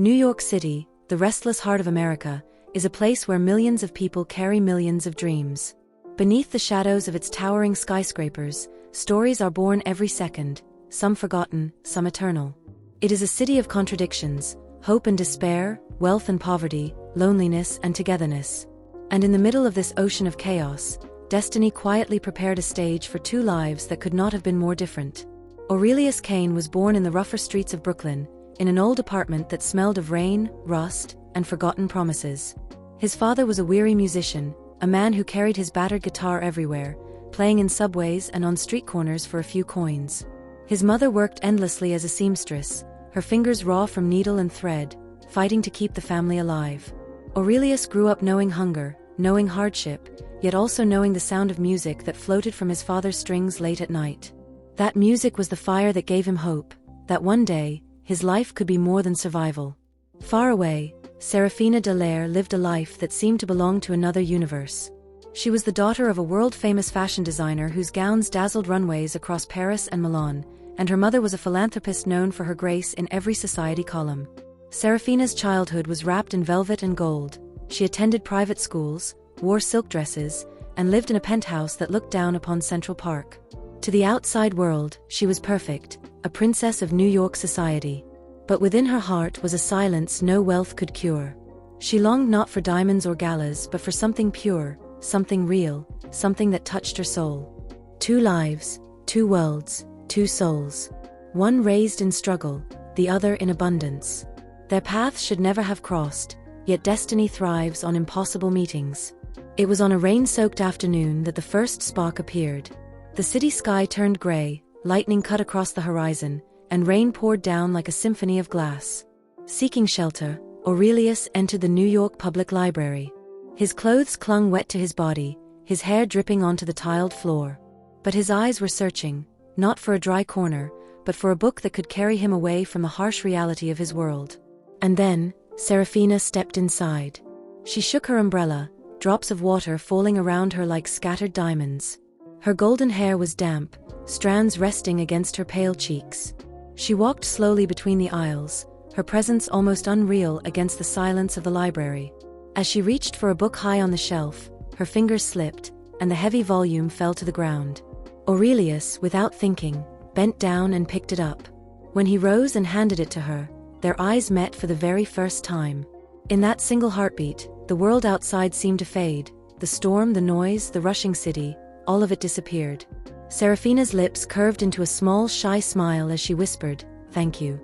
New York City, the restless heart of America, is a place where millions of people carry millions of dreams. Beneath the shadows of its towering skyscrapers, stories are born every second, some forgotten, some eternal. It is a city of contradictions, hope and despair, wealth and poverty, loneliness and togetherness. And in the middle of this ocean of chaos, destiny quietly prepared a stage for two lives that could not have been more different. Aurelius Kane was born in the rougher streets of Brooklyn, in an old apartment that smelled of rain, rust, and forgotten promises. His father was a weary musician, a man who carried his battered guitar everywhere, playing in subways and on street corners for a few coins. His mother worked endlessly as a seamstress, her fingers raw from needle and thread, fighting to keep the family alive. Aurelius grew up knowing hunger, knowing hardship, yet also knowing the sound of music that floated from his father's strings late at night. That music was the fire that gave him hope, that one day, his life could be more than survival. Far away, Seraphina lived a life that seemed to belong to another universe. She was the daughter of a world-famous fashion designer whose gowns dazzled runways across Paris and Milan, and her mother was a philanthropist known for her grace in every society column. Seraphina's childhood was wrapped in velvet and gold. She attended private schools, wore silk dresses, and lived in a penthouse that looked down upon Central Park. To the outside world, she was perfect, a princess of New York society. But within her heart was a silence no wealth could cure. She longed not for diamonds or galas but for something pure, something real, something that touched her soul. Two lives, two worlds, two souls. One raised in struggle, the other in abundance. Their paths should never have crossed, yet destiny thrives on impossible meetings. It was on a rain-soaked afternoon that the first spark appeared. The city sky turned gray, lightning cut across the horizon, and rain poured down like a symphony of glass. Seeking shelter, Aurelius entered the New York Public Library. His clothes clung wet to his body, his hair dripping onto the tiled floor. But his eyes were searching, not for a dry corner, but for a book that could carry him away from the harsh reality of his world. And then, Seraphina stepped inside. She shook her umbrella, drops of water falling around her like scattered diamonds. Her golden hair was damp, strands resting against her pale cheeks. She walked slowly between the aisles, her presence almost unreal against the silence of the library. As she reached for a book high on the shelf, her fingers slipped, and the heavy volume fell to the ground. Aurelius, without thinking, bent down and picked it up. When he rose and handed it to her, their eyes met for the very first time. In that single heartbeat, the world outside seemed to fade. The storm, the noise, the rushing city, all of it disappeared. Seraphina's lips curved into a small, shy smile as she whispered, "Thank you."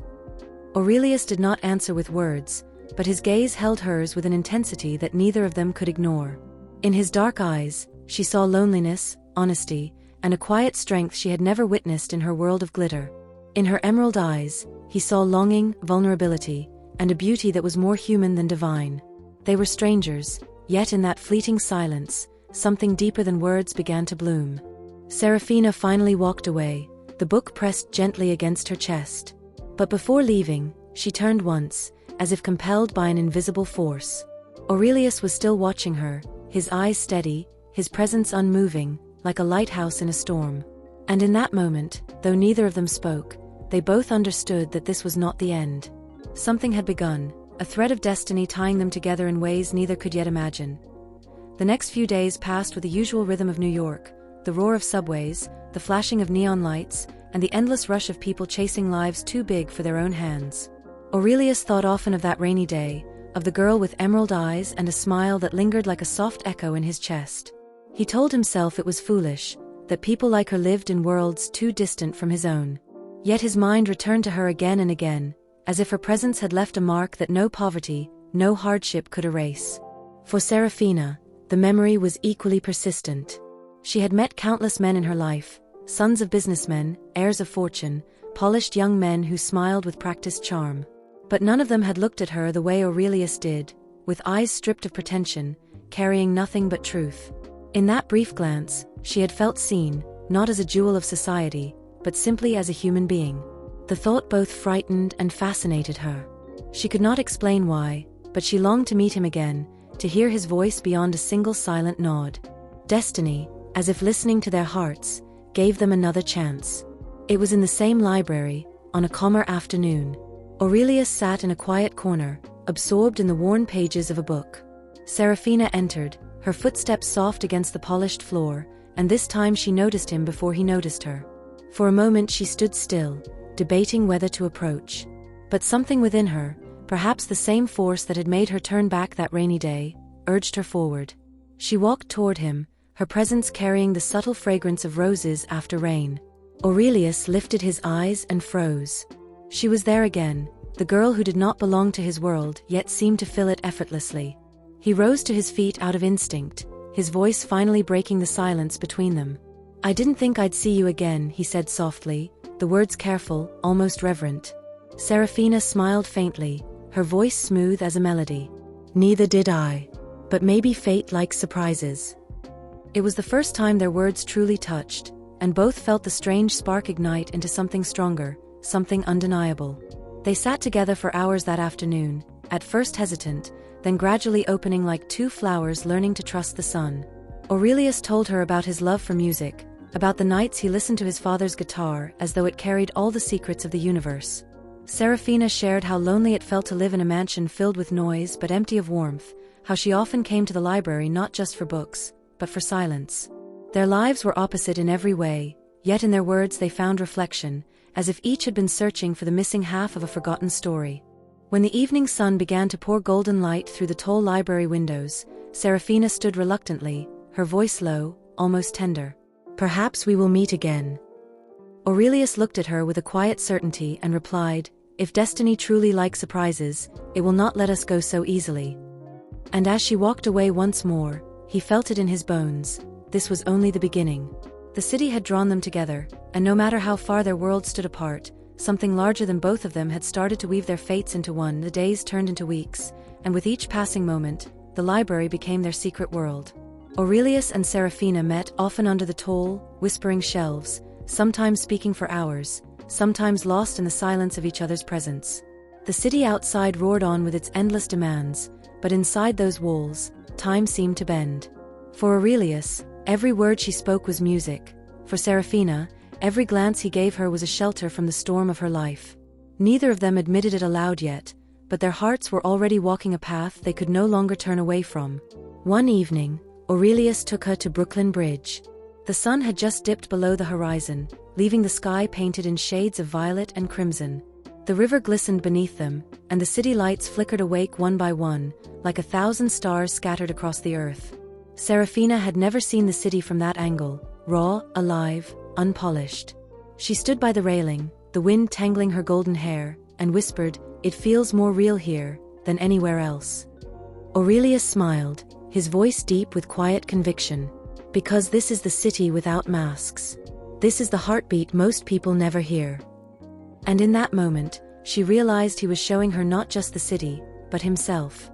Aurelius did not answer with words, but his gaze held hers with an intensity that neither of them could ignore. In his dark eyes, she saw loneliness, honesty, and a quiet strength she had never witnessed in her world of glitter. In her emerald eyes, he saw longing, vulnerability, and a beauty that was more human than divine. They were strangers, yet in that fleeting silence, something deeper than words began to bloom. Seraphina finally walked away, the book pressed gently against her chest. But before leaving, she turned once, as if compelled by an invisible force. Aurelius was still watching her, his eyes steady, his presence unmoving, like a lighthouse in a storm. And in that moment, though neither of them spoke, they both understood that this was not the end. Something had begun, a thread of destiny tying them together in ways neither could yet imagine. The next few days passed with the usual rhythm of New York, the roar of subways, the flashing of neon lights, and the endless rush of people chasing lives too big for their own hands. Aurelius thought often of that rainy day, of the girl with emerald eyes and a smile that lingered like a soft echo in his chest. He told himself it was foolish, that people like her lived in worlds too distant from his own. Yet his mind returned to her again and again, as if her presence had left a mark that no poverty, no hardship could erase. For Seraphina, the memory was equally persistent. She had met countless men in her life, sons of businessmen, heirs of fortune, polished young men who smiled with practiced charm. But none of them had looked at her the way Aurelius did, with eyes stripped of pretension, carrying nothing but truth. In that brief glance, she had felt seen, not as a jewel of society, but simply as a human being. The thought both frightened and fascinated her. She could not explain why, but she longed to meet him again, to hear his voice beyond a single silent nod. Destiny, as if listening to their hearts, gave them another chance. It was in the same library, on a calmer afternoon. Aurelius sat in a quiet corner, absorbed in the worn pages of a book. Seraphina entered, her footsteps soft against the polished floor, and this time she noticed him before he noticed her. For a moment she stood still, debating whether to approach. But something within her, perhaps the same force that had made her turn back that rainy day, urged her forward. She walked toward him, her presence carrying the subtle fragrance of roses after rain. Aurelius lifted his eyes and froze. She was there again, the girl who did not belong to his world yet seemed to fill it effortlessly. He rose to his feet out of instinct, his voice finally breaking the silence between them. "I didn't think I'd see you again," he said softly, the words careful, almost reverent. Seraphina smiled faintly, her voice smooth as a melody. "Neither did I. But maybe fate likes surprises." It was the first time their words truly touched, and both felt the strange spark ignite into something stronger, something undeniable. They sat together for hours that afternoon, at first hesitant, then gradually opening like two flowers learning to trust the sun. Aurelius told her about his love for music, about the nights he listened to his father's guitar as though it carried all the secrets of the universe. Seraphina shared how lonely it felt to live in a mansion filled with noise but empty of warmth, how she often came to the library not just for books, but for silence. Their lives were opposite in every way, yet in their words they found reflection, as if each had been searching for the missing half of a forgotten story. When the evening sun began to pour golden light through the tall library windows, Seraphina stood reluctantly, her voice low, almost tender. "Perhaps we will meet again." Aurelius looked at her with a quiet certainty and replied, "If destiny truly likes surprises, it will not let us go so easily." And as she walked away once more, he felt it in his bones. This was only the beginning. The city had drawn them together, and no matter how far their worlds stood apart, something larger than both of them had started to weave their fates into one. The days turned into weeks, and with each passing moment, the library became their secret world. Aurelius and Seraphina met often under the tall, whispering shelves, sometimes speaking for hours, sometimes lost in the silence of each other's presence. The city outside roared on with its endless demands, but inside those walls, time seemed to bend. For Aurelius, every word she spoke was music. For Seraphina, every glance he gave her was a shelter from the storm of her life. Neither of them admitted it aloud yet, but their hearts were already walking a path they could no longer turn away from. One evening, Aurelius took her to Brooklyn Bridge. The sun had just dipped below the horizon, leaving the sky painted in shades of violet and crimson. The river glistened beneath them, and the city lights flickered awake one by one, like 1,000 stars scattered across the earth. Seraphina had never seen the city from that angle, raw, alive, unpolished. She stood by the railing, the wind tangling her golden hair, and whispered, "It feels more real here than anywhere else." Aurelius smiled, his voice deep with quiet conviction. "Because this is the city without masks. This is the heartbeat most people never hear." And in that moment, she realized he was showing her not just the city, but himself.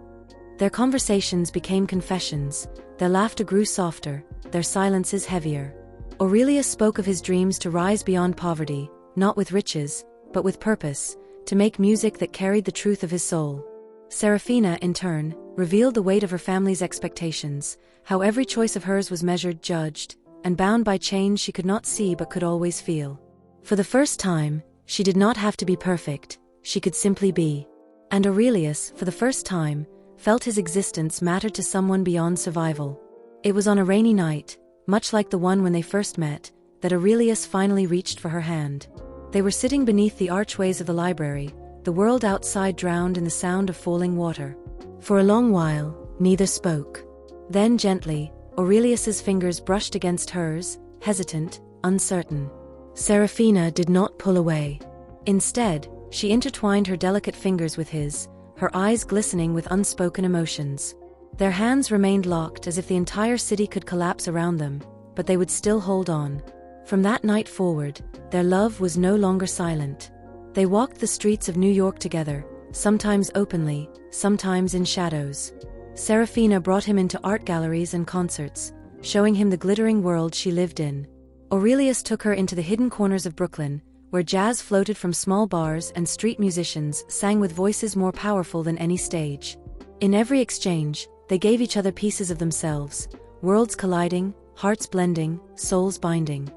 Their conversations became confessions, their laughter grew softer, their silences heavier. Aurelius spoke of his dreams to rise beyond poverty, not with riches, but with purpose, to make music that carried the truth of his soul. Seraphina, in turn, revealed the weight of her family's expectations, how every choice of hers was measured, judged, and bound by chains she could not see but could always feel. For the first time, she did not have to be perfect, she could simply be. And Aurelius, for the first time, felt his existence mattered to someone beyond survival. It was on a rainy night, much like the one when they first met, that Aurelius finally reached for her hand. They were sitting beneath the archways of the library, the world outside drowned in the sound of falling water. For a long while, neither spoke. Then gently, Aurelius's fingers brushed against hers, hesitant, uncertain. Seraphina did not pull away. Instead, she intertwined her delicate fingers with his, her eyes glistening with unspoken emotions. Their hands remained locked as if the entire city could collapse around them, but they would still hold on. From that night forward, their love was no longer silent. They walked the streets of New York together, sometimes openly, sometimes in shadows. Seraphina brought him into art galleries and concerts, showing him the glittering world she lived in. Aurelius took her into the hidden corners of Brooklyn, where jazz floated from small bars and street musicians sang with voices more powerful than any stage. In every exchange, they gave each other pieces of themselves, worlds colliding, hearts blending, souls binding.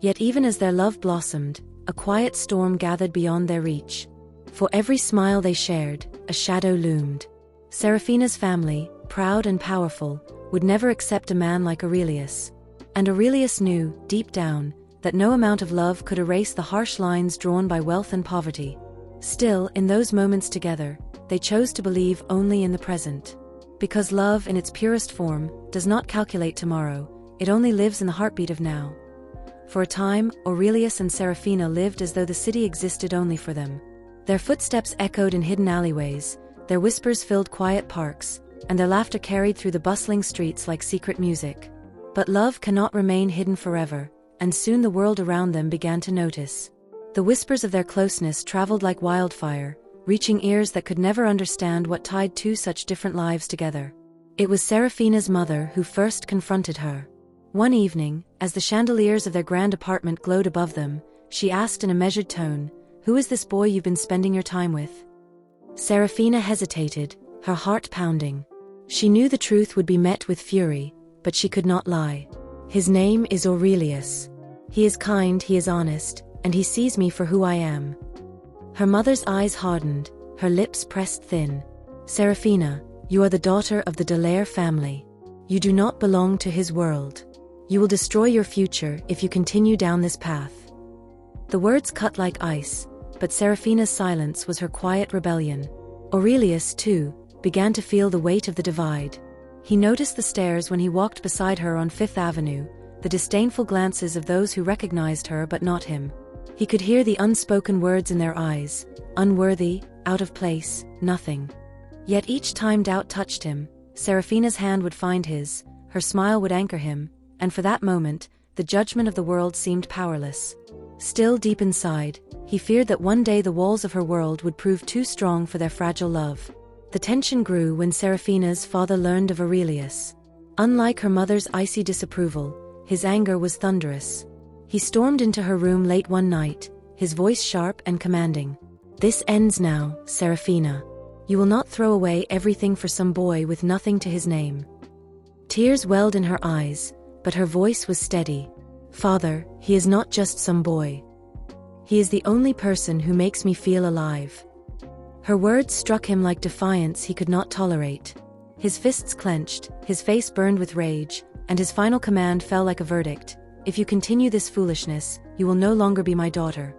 Yet even as their love blossomed, a quiet storm gathered beyond their reach. For every smile they shared, a shadow loomed. Seraphina's family, proud and powerful, would never accept a man like Aurelius. And Aurelius knew, deep down, that no amount of love could erase the harsh lines drawn by wealth and poverty. Still, in those moments together, they chose to believe only in the present. Because love, in its purest form, does not calculate tomorrow, it only lives in the heartbeat of now. For a time, Aurelius and Seraphina lived as though the city existed only for them. Their footsteps echoed in hidden alleyways, their whispers filled quiet parks, and their laughter carried through the bustling streets like secret music. But love cannot remain hidden forever, and soon the world around them began to notice. The whispers of their closeness traveled like wildfire, reaching ears that could never understand what tied two such different lives together. It was Seraphina's mother who first confronted her. One evening, as the chandeliers of their grand apartment glowed above them, she asked in a measured tone, "Who is this boy you've been spending your time with?" Seraphina hesitated, her heart pounding. She knew the truth would be met with fury, but she could not lie. "His name is Aurelius. He is kind, he is honest, and he sees me for who I am." Her mother's eyes hardened, her lips pressed thin. "Seraphina, you are the daughter of the Dallaire family. You do not belong to his world. You will destroy your future if you continue down this path." The words cut like ice, but Seraphina's silence was her quiet rebellion. Aurelius, too, began to feel the weight of the divide. He noticed the stares when he walked beside her on Fifth Avenue, the disdainful glances of those who recognized her but not him. He could hear the unspoken words in their eyes, unworthy, out of place, nothing. Yet each time doubt touched him, Seraphina's hand would find his, her smile would anchor him, and for that moment, the judgment of the world seemed powerless. Still deep inside, he feared that one day the walls of her world would prove too strong for their fragile love. The tension grew when Seraphina's father learned of Aurelius. Unlike her mother's icy disapproval, his anger was thunderous. He stormed into her room late one night, his voice sharp and commanding. "This ends now, Seraphina. You will not throw away everything for some boy with nothing to his name." Tears welled in her eyes, but her voice was steady. "Father, he is not just some boy. He is the only person who makes me feel alive." Her words struck him like defiance he could not tolerate. His fists clenched, his face burned with rage, and his final command fell like a verdict: "If you continue this foolishness, you will no longer be my daughter."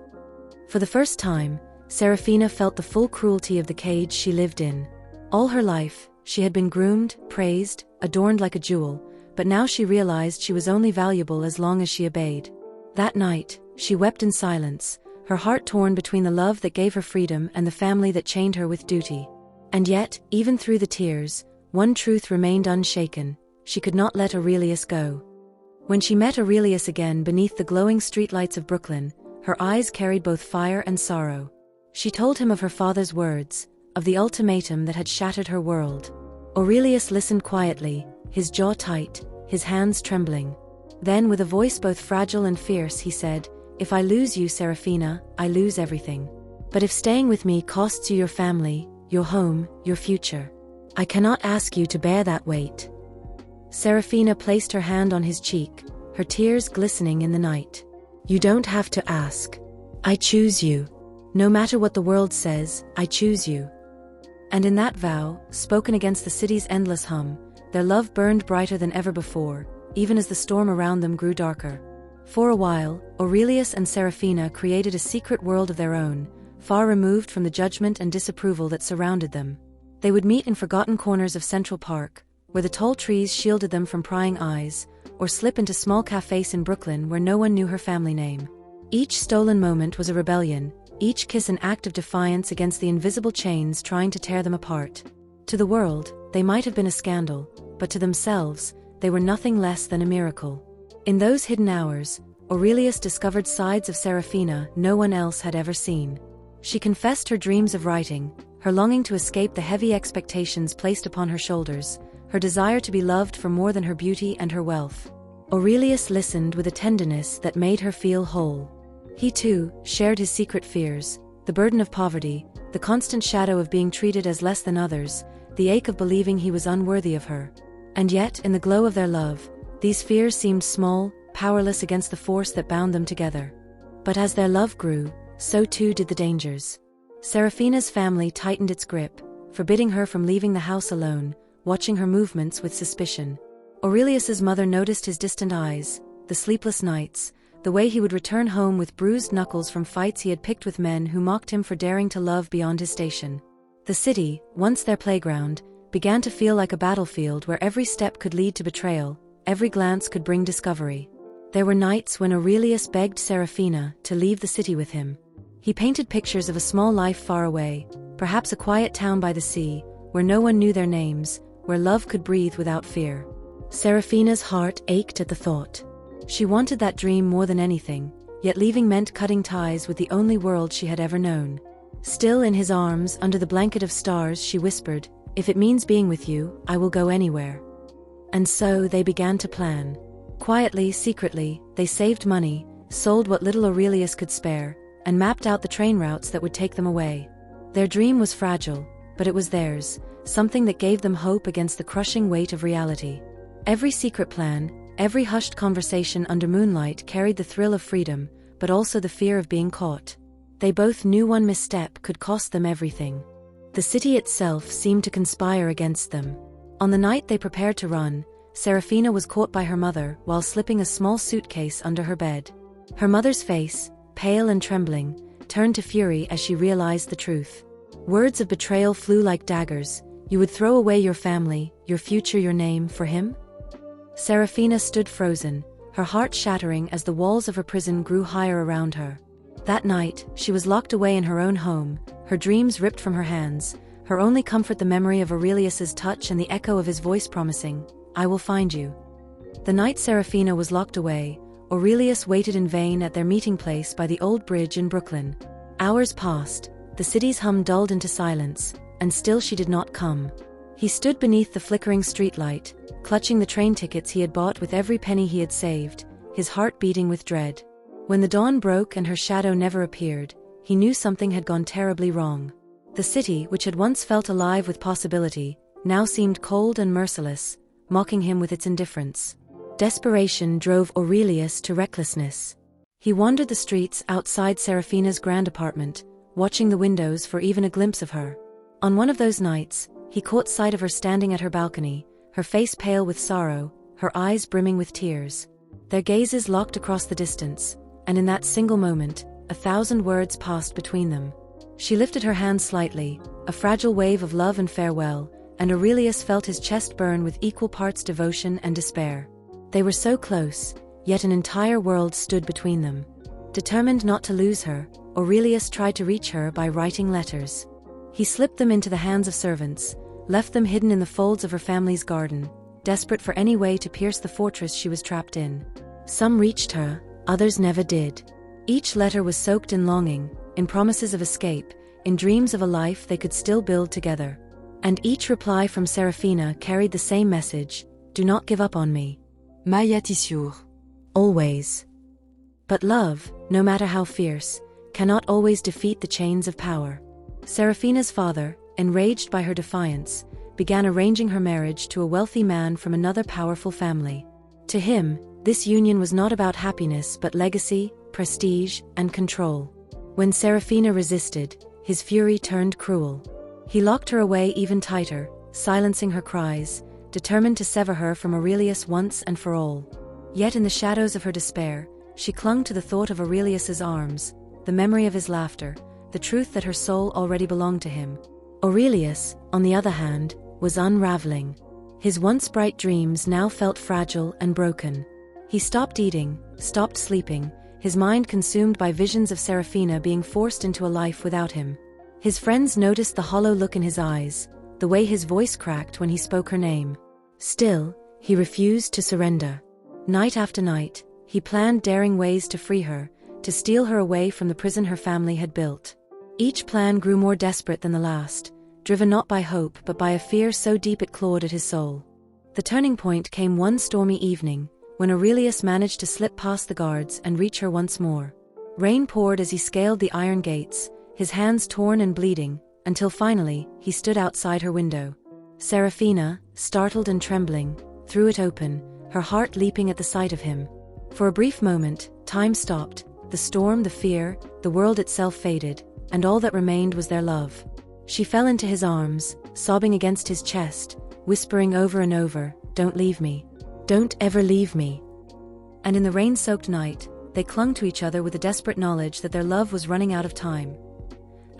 For the first time, Seraphina felt the full cruelty of the cage she lived in. All her life, she had been groomed, praised, adorned like a jewel, but now she realized she was only valuable as long as she obeyed. That night, she wept in silence, her heart torn between the love that gave her freedom and the family that chained her with duty. And yet, even through the tears, one truth remained unshaken: she could not let Aurelius go. When she met Aurelius again beneath the glowing streetlights of Brooklyn, her eyes carried both fire and sorrow. She told him of her father's words, of the ultimatum that had shattered her world. Aurelius listened quietly, his jaw tight, his hands trembling. Then, with a voice both fragile and fierce, he said, "If I lose you, Seraphina, I lose everything. But if staying with me costs you your family, your home, your future, I cannot ask you to bear that weight." Seraphina placed her hand on his cheek, her tears glistening in the night. "You don't have to ask. I choose you. No matter what the world says, I choose you." And in that vow, spoken against the city's endless hum, their love burned brighter than ever before, even as the storm around them grew darker. For a while, Aurelius and Seraphina created a secret world of their own, far removed from the judgment and disapproval that surrounded them. They would meet in forgotten corners of Central Park, where the tall trees shielded them from prying eyes, or slip into small cafes in Brooklyn where no one knew her family name. Each stolen moment was a rebellion, each kiss an act of defiance against the invisible chains trying to tear them apart. To the world, they might have been a scandal, but to themselves, they were nothing less than a miracle. In those hidden hours, Aurelius discovered sides of Seraphina no one else had ever seen. She confessed her dreams of writing, her longing to escape the heavy expectations placed upon her shoulders, her desire to be loved for more than her beauty and her wealth. Aurelius listened with a tenderness that made her feel whole. He too shared his secret fears, the burden of poverty, the constant shadow of being treated as less than others, the ache of believing he was unworthy of her. And yet, in the glow of their love, these fears seemed small, powerless against the force that bound them together. But as their love grew, so too did the dangers. Seraphina's family tightened its grip, forbidding her from leaving the house alone, watching her movements with suspicion. Aurelius's mother noticed his distant eyes, the sleepless nights, the way he would return home with bruised knuckles from fights he had picked with men who mocked him for daring to love beyond his station. The city, once their playground, began to feel like a battlefield where every step could lead to betrayal, every glance could bring discovery. There were nights when Aurelius begged Seraphina to leave the city with him. He painted pictures of a small life far away, perhaps a quiet town by the sea, where no one knew their names, where love could breathe without fear. Seraphina's heart ached at the thought. She wanted that dream more than anything, yet leaving meant cutting ties with the only world she had ever known. Still in his arms, under the blanket of stars, she whispered, "If it means being with you, I will go anywhere." And so they began to plan. Quietly, secretly, they saved money, sold what little Aurelius could spare, and mapped out the train routes that would take them away. Their dream was fragile, but it was theirs, something that gave them hope against the crushing weight of reality. Every secret plan, every hushed conversation under moonlight carried the thrill of freedom, but also the fear of being caught. They both knew one misstep could cost them everything. The city itself seemed to conspire against them. On the night they prepared to run, Seraphina was caught by her mother while slipping a small suitcase under her bed. Her mother's face, pale and trembling, turned to fury as she realized the truth. Words of betrayal flew like daggers. "You would throw away your family, your future, your name, for him?" Seraphina stood frozen, her heart shattering as the walls of her prison grew higher around her. That night, she was locked away in her own home, her dreams ripped from her hands, her only comfort the memory of Aurelius's touch and the echo of his voice promising, "I will find you." The night Seraphina was locked away, Aurelius waited in vain at their meeting place by the old bridge in Brooklyn. Hours passed, the city's hum dulled into silence, and still she did not come. He stood beneath the flickering streetlight, clutching the train tickets he had bought with every penny he had saved, his heart beating with dread. When the dawn broke and her shadow never appeared, he knew something had gone terribly wrong. The city, which had once felt alive with possibility, now seemed cold and merciless, mocking him with its indifference. Desperation drove Aurelius to recklessness. He wandered the streets outside Seraphina's grand apartment, watching the windows for even a glimpse of her. On one of those nights, he caught sight of her standing at her balcony, her face pale with sorrow, her eyes brimming with tears. Their gazes locked across the distance, and in that single moment, 1,000 words passed between them. She lifted her hand slightly, a fragile wave of love and farewell, and Aurelius felt his chest burn with equal parts devotion and despair. They were so close, yet an entire world stood between them. Determined not to lose her, Aurelius tried to reach her by writing letters. He slipped them into the hands of servants, left them hidden in the folds of her family's garden, desperate for any way to pierce the fortress she was trapped in. Some reached her, others never did. Each letter was soaked in longing, in promises of escape, in dreams of a life they could still build together. And each reply from Seraphina carried the same message: "Do not give up on me. Mai sûr. Always." But love, no matter how fierce, cannot always defeat the chains of power. Seraphina's father, enraged by her defiance, began arranging her marriage to a wealthy man from another powerful family. To him, this union was not about happiness but legacy, prestige, and control. When Seraphina resisted, his fury turned cruel. He locked her away even tighter, silencing her cries, determined to sever her from Aurelius once and for all. Yet in the shadows of her despair, she clung to the thought of Aurelius's arms, the memory of his laughter, the truth that her soul already belonged to him. Aurelius, on the other hand, was unraveling. His once bright dreams now felt fragile and broken. He stopped eating, stopped sleeping, his mind consumed by visions of Seraphina being forced into a life without him. His friends noticed the hollow look in his eyes, the way his voice cracked when he spoke her name. Still, he refused to surrender. Night after night, he planned daring ways to free her, to steal her away from the prison her family had built. Each plan grew more desperate than the last, driven not by hope but by a fear so deep it clawed at his soul. The turning point came one stormy evening, when Aurelius managed to slip past the guards and reach her once more. Rain poured as he scaled the iron gates, his hands torn and bleeding, until finally, he stood outside her window. Seraphina, startled and trembling, threw it open, her heart leaping at the sight of him. For a brief moment, time stopped, the storm, the fear, the world itself faded, and all that remained was their love. She fell into his arms, sobbing against his chest, whispering over and over, "Don't leave me. Don't ever leave me." And in the rain-soaked night, they clung to each other with the desperate knowledge that their love was running out of time.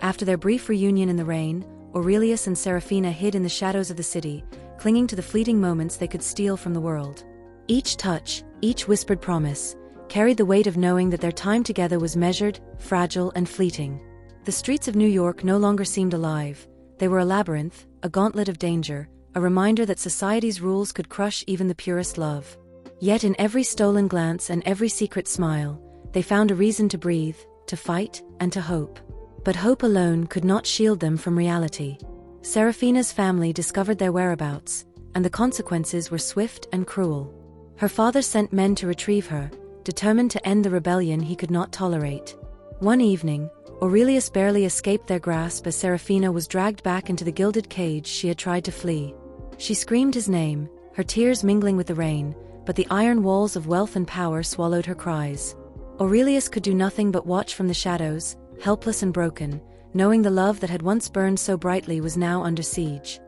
After their brief reunion in the rain, Aurelius and Seraphina hid in the shadows of the city, clinging to the fleeting moments they could steal from the world. Each touch, each whispered promise, carried the weight of knowing that their time together was measured, fragile, and fleeting. The streets of New York no longer seemed alive. They were a labyrinth, a gauntlet of danger, a reminder that society's rules could crush even the purest love. Yet in every stolen glance and every secret smile, they found a reason to breathe, to fight, and to hope. But hope alone could not shield them from reality. Seraphina's family discovered their whereabouts, and the consequences were swift and cruel. Her father sent men to retrieve her, determined to end the rebellion he could not tolerate. One evening, Aurelius barely escaped their grasp as Seraphina was dragged back into the gilded cage she had tried to flee. She screamed his name, her tears mingling with the rain, but the iron walls of wealth and power swallowed her cries. Aurelius could do nothing but watch from the shadows, helpless and broken, knowing the love that had once burned so brightly was now under siege.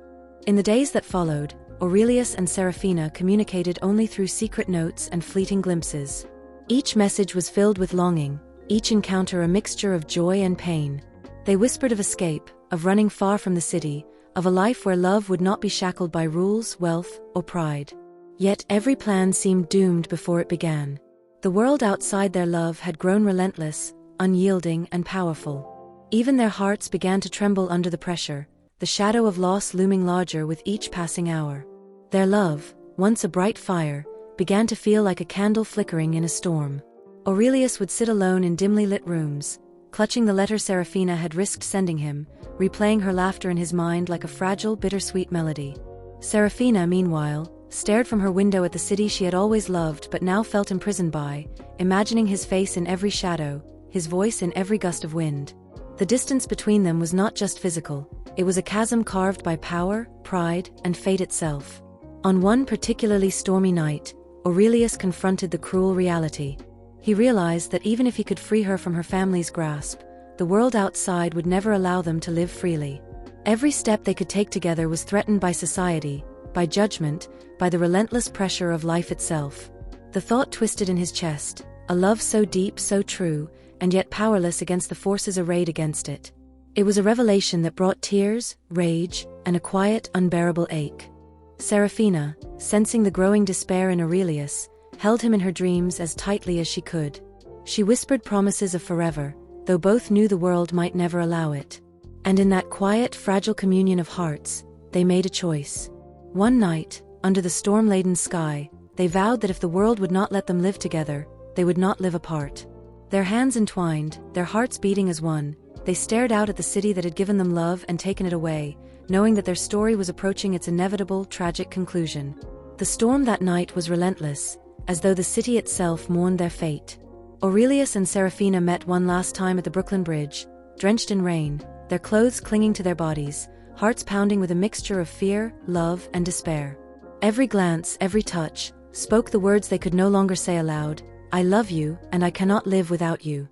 In the days that followed, Aurelius and Seraphina communicated only through secret notes and fleeting glimpses. Each message was filled with longing, each encounter a mixture of joy and pain. They whispered of escape, of running far from the city, of a life where love would not be shackled by rules, wealth, or pride. Yet every plan seemed doomed before it began. The world outside their love had grown relentless, unyielding, and powerful. Even their hearts began to tremble under the pressure, the shadow of loss looming larger with each passing hour. Their love, once a bright fire, began to feel like a candle flickering in a storm. Aurelius would sit alone in dimly lit rooms, clutching the letter Seraphina had risked sending him, replaying her laughter in his mind like a fragile, bittersweet melody. Seraphina, meanwhile, stared from her window at the city she had always loved but now felt imprisoned by, imagining his face in every shadow, his voice in every gust of wind. The distance between them was not just physical, it was a chasm carved by power, pride, and fate itself. On one particularly stormy night, Aurelius confronted the cruel reality. He realized that even if he could free her from her family's grasp, the world outside would never allow them to live freely. Every step they could take together was threatened by society, by judgment, by the relentless pressure of life itself. The thought twisted in his chest, a love so deep, so true, and yet powerless against the forces arrayed against it. It was a revelation that brought tears, rage, and a quiet, unbearable ache. Seraphina, sensing the growing despair in Aurelius, held him in her dreams as tightly as she could. She whispered promises of forever, though both knew the world might never allow it. And in that quiet, fragile communion of hearts, they made a choice. One night, under the storm-laden sky, they vowed that if the world would not let them live together, they would not live apart. Their hands entwined, their hearts beating as one, they stared out at the city that had given them love and taken it away, knowing that their story was approaching its inevitable, tragic conclusion. The storm that night was relentless, as though the city itself mourned their fate. Aurelius and Seraphina met one last time at the Brooklyn Bridge, drenched in rain, their clothes clinging to their bodies, hearts pounding with a mixture of fear, love, and despair. Every glance, every touch, spoke the words they could no longer say aloud, "I love you, and I cannot live without you."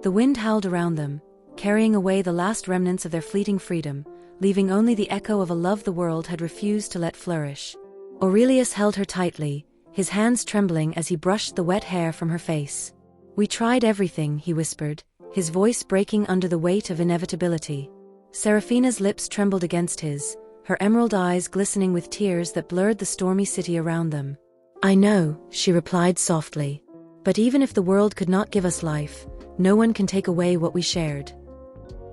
The wind howled around them, carrying away the last remnants of their fleeting freedom, leaving only the echo of a love the world had refused to let flourish. Aurelius held her tightly, his hands trembling as he brushed the wet hair from her face. "We tried everything," he whispered, his voice breaking under the weight of inevitability. Seraphina's lips trembled against his, her emerald eyes glistening with tears that blurred the stormy city around them. "I know," she replied softly. "But even if the world could not give us life, no one can take away what we shared."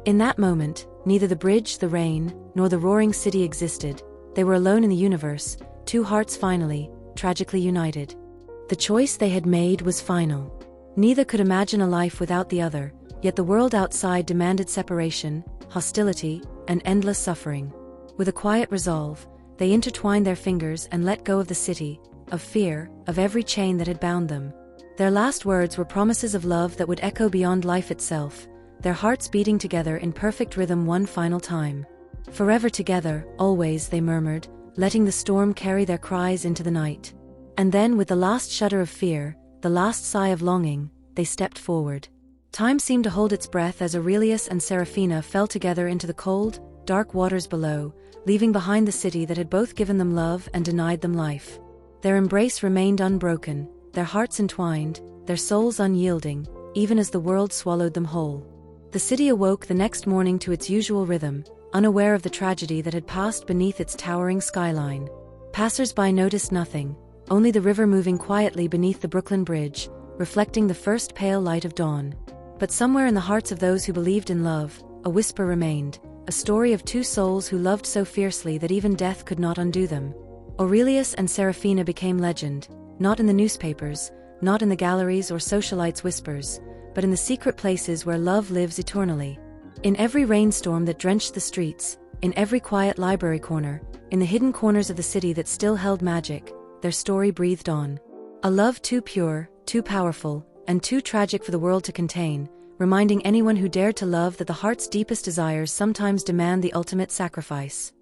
In that moment, neither the bridge, the rain, nor the roaring city existed. They were alone in the universe, two hearts finally, tragically united. The choice they had made was final. Neither could imagine a life without the other, yet the world outside demanded separation, hostility, and endless suffering. With a quiet resolve, they intertwined their fingers and let go of the city, of fear, of every chain that had bound them. Their last words were promises of love that would echo beyond life itself, their hearts beating together in perfect rhythm one final time. "Forever together, always," they murmured, letting the storm carry their cries into the night. And then, with the last shudder of fear, the last sigh of longing, they stepped forward. Time seemed to hold its breath as Aurelius and Seraphina fell together into the cold, dark waters below, leaving behind the city that had both given them love and denied them life. Their embrace remained unbroken, their hearts entwined, their souls unyielding, even as the world swallowed them whole. The city awoke the next morning to its usual rhythm, unaware of the tragedy that had passed beneath its towering skyline. Passers-by noticed nothing, only the river moving quietly beneath the Brooklyn Bridge, reflecting the first pale light of dawn. But somewhere in the hearts of those who believed in love, a whisper remained, a story of two souls who loved so fiercely that even death could not undo them. Aurelius and Seraphina became legend, not in the newspapers, not in the galleries or socialites' whispers, but in the secret places where love lives eternally. In every rainstorm that drenched the streets, in every quiet library corner, in the hidden corners of the city that still held magic, their story breathed on. A love too pure, too powerful, and too tragic for the world to contain, reminding anyone who dared to love that the heart's deepest desires sometimes demand the ultimate sacrifice.